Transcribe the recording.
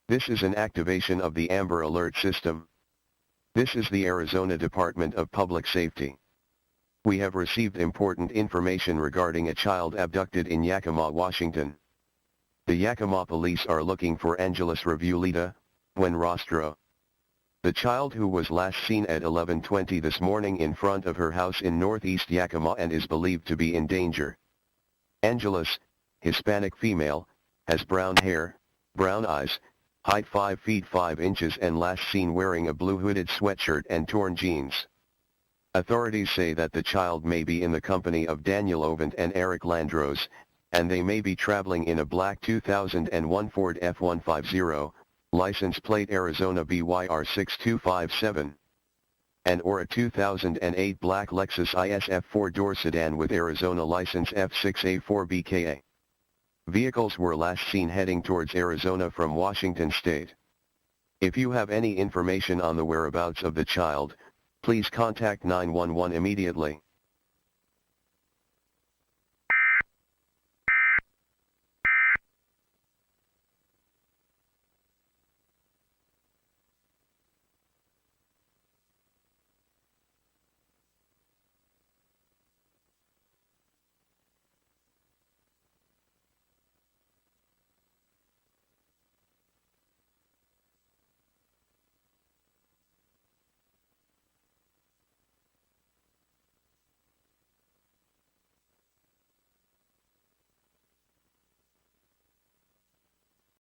This is an activation of the Amber Alert system. This is the Arizona Department of Public Safety. We have received important information regarding a child abducted in Yakima, Washington. The Yakima police are looking for Angeles Revuelita, Buenrostro. The child who was last seen at 11:20 this morning in front of her house in northeast Yakima and is believed to be in danger. Angeles, Hispanic female, has brown hair, brown eyes, height 5 feet 5 inches and last seen wearing a blue hooded sweatshirt and torn jeans. Authorities say that the child may be in the company of Daniel Ovent and Eric Landros, and they may be traveling in a black 2001 Ford F-150, license plate Arizona BYR6257, and or a 2008 black Lexus ISF 4-door sedan with Arizona license F6A4BKA. Vehicles were last seen heading towards Arizona from Washington State. If you have any information on the whereabouts of the child, please contact 911 immediately.